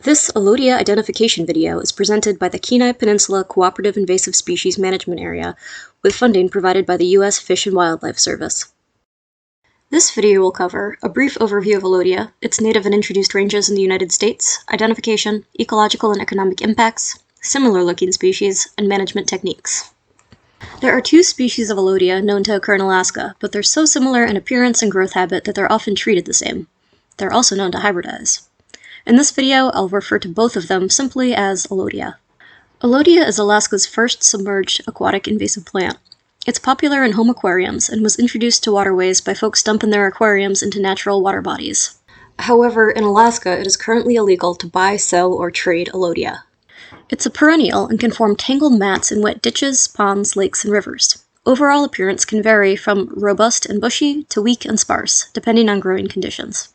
This Elodea Identification video is presented by the Kenai Peninsula Cooperative Invasive Species Management Area with funding provided by the U.S. Fish and Wildlife Service. This video will cover a brief overview of Elodea, its native and introduced ranges in the United States, identification, ecological and economic impacts, similar-looking species, and management techniques. There are two species of Elodea known to occur in Alaska, but they're so similar in appearance and growth habit that they're often treated the same. They're also known to hybridize. In this video, I'll refer to both of them simply as Elodea. Elodea is Alaska's first submerged aquatic invasive plant. It's popular in home aquariums and was introduced to waterways by folks dumping their aquariums into natural water bodies. However, in Alaska, it is currently illegal to buy, sell, or trade Elodea. It's a perennial and can form tangled mats in wet ditches, ponds, lakes, and rivers. Overall appearance can vary from robust and bushy to weak and sparse, depending on growing conditions.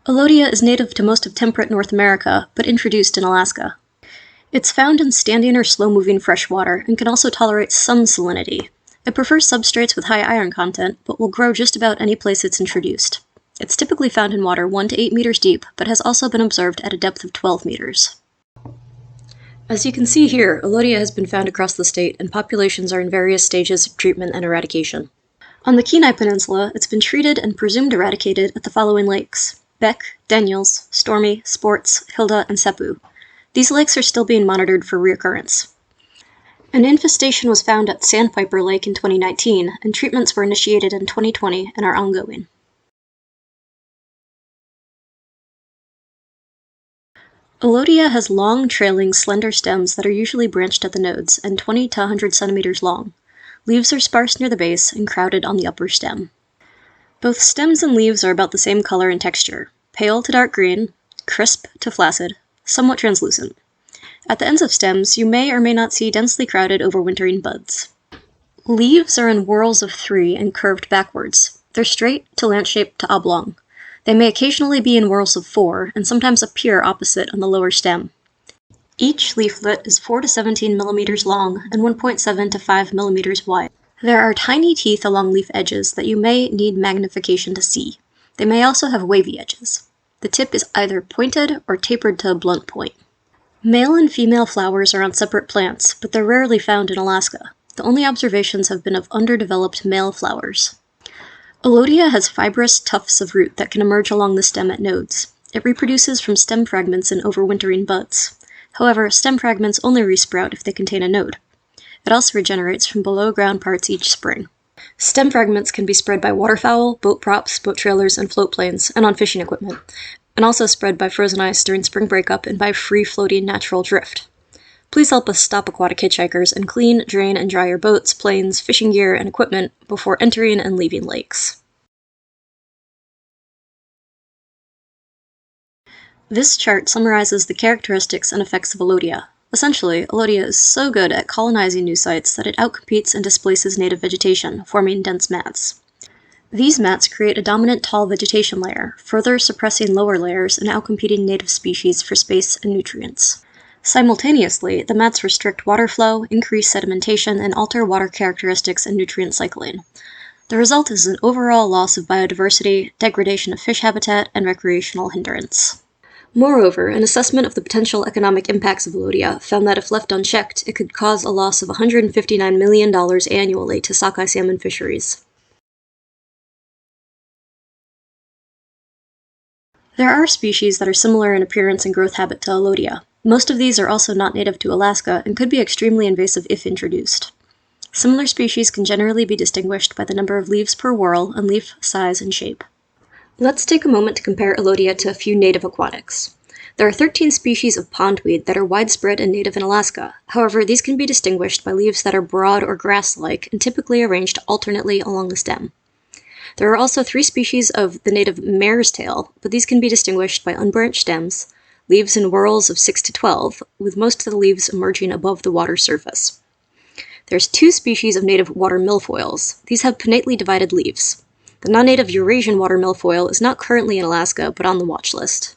Elodea is native to most of temperate North America, but introduced in Alaska. It's found in standing or slow-moving freshwater and can also tolerate some salinity. It prefers substrates with high iron content, but will grow just about any place it's introduced. It's typically found in water 1 to 8 meters deep, but has also been observed at a depth of 12 meters. As you can see here, Elodea has been found across the state, and populations are in various stages of treatment and eradication. On the Kenai Peninsula, it's been treated and presumed eradicated at the following lakes: Beck, Daniels, Stormy, Sports, Hilda, and Sepu. These lakes are still being monitored for reoccurrence. An infestation was found at Sandpiper Lake in 2019, and treatments were initiated in 2020 and are ongoing. Elodea has long, trailing, slender stems that are usually branched at the nodes and 20 to 100 centimeters long. Leaves are sparse near the base and crowded on the upper stem. Both stems and leaves are about the same color and texture: pale to dark green, crisp to flaccid, somewhat translucent. At the ends of stems, you may or may not see densely crowded overwintering buds. Leaves are in whorls of 3 and curved backwards. They're straight to lance-shaped to oblong. They may occasionally be in whorls of 4 and sometimes appear opposite on the lower stem. Each leaflet is 4 to 17 millimeters long and 1.7 to 5 millimeters wide. There are tiny teeth along leaf edges that you may need magnification to see. They may also have wavy edges. The tip is either pointed or tapered to a blunt point. Male and female flowers are on separate plants, but they're rarely found in Alaska. The only observations have been of underdeveloped male flowers. Elodea has fibrous tufts of root that can emerge along the stem at nodes. It reproduces from stem fragments in overwintering buds. However, stem fragments only resprout if they contain a node. It also regenerates from below-ground parts each spring. Stem fragments can be spread by waterfowl, boat props, boat trailers, and float planes, and on fishing equipment, and also spread by frozen ice during spring breakup and by free-floating natural drift. Please help us stop aquatic hitchhikers and clean, drain, and dry your boats, planes, fishing gear, and equipment before entering and leaving lakes. This chart summarizes the characteristics and effects of Elodea. Essentially, Elodea is so good at colonizing new sites that it outcompetes and displaces native vegetation, forming dense mats. These mats create a dominant tall vegetation layer, further suppressing lower layers and outcompeting native species for space and nutrients. Simultaneously, the mats restrict water flow, increase sedimentation, and alter water characteristics and nutrient cycling. The result is an overall loss of biodiversity, degradation of fish habitat, and recreational hindrance. Moreover, an assessment of the potential economic impacts of Elodea found that if left unchecked, it could cause a loss of $159 million annually to sockeye salmon fisheries. There are species that are similar in appearance and growth habit to Elodea. Most of these are also not native to Alaska and could be extremely invasive if introduced. Similar species can generally be distinguished by the number of leaves per whorl and leaf size and shape. Let's take a moment to compare Elodea to a few native aquatics. There are 13 species of pondweed that are widespread and native in Alaska. However, these can be distinguished by leaves that are broad or grass-like and typically arranged alternately along the stem. There are also 3 species of the native mare's tail, but these can be distinguished by unbranched stems, leaves in whorls of 6 to 12, with most of the leaves emerging above the water surface. There's 2 species of native water milfoils. These have pinnately divided leaves. The non-native Eurasian water milfoil is not currently in Alaska, but on the watch list.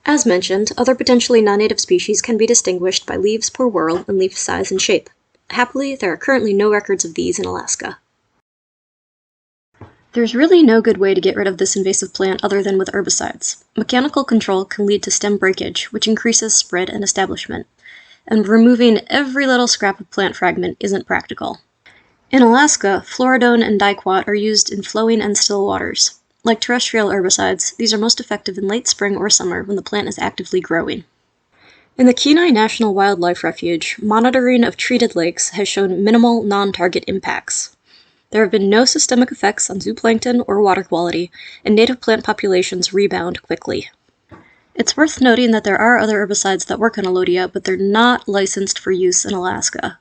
As mentioned, other potentially non-native species can be distinguished by leaves per whorl and leaf size and shape. Happily, there are currently no records of these in Alaska. There's really no good way to get rid of this invasive plant other than with herbicides. Mechanical control can lead to stem breakage, which increases spread and establishment, and removing every little scrap of plant fragment isn't practical. In Alaska, fluoridone and diquat are used in flowing and still waters. Like terrestrial herbicides, these are most effective in late spring or summer when the plant is actively growing. In the Kenai National Wildlife Refuge, monitoring of treated lakes has shown minimal non-target impacts. There have been no systemic effects on zooplankton or water quality, and native plant populations rebound quickly. It's worth noting that there are other herbicides that work on Elodea, but they're not licensed for use in Alaska.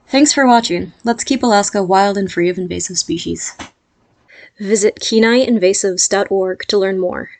Thanks for watching. Let's keep Alaska wild and free of invasive species. Visit KenaiInvasives.org to learn more.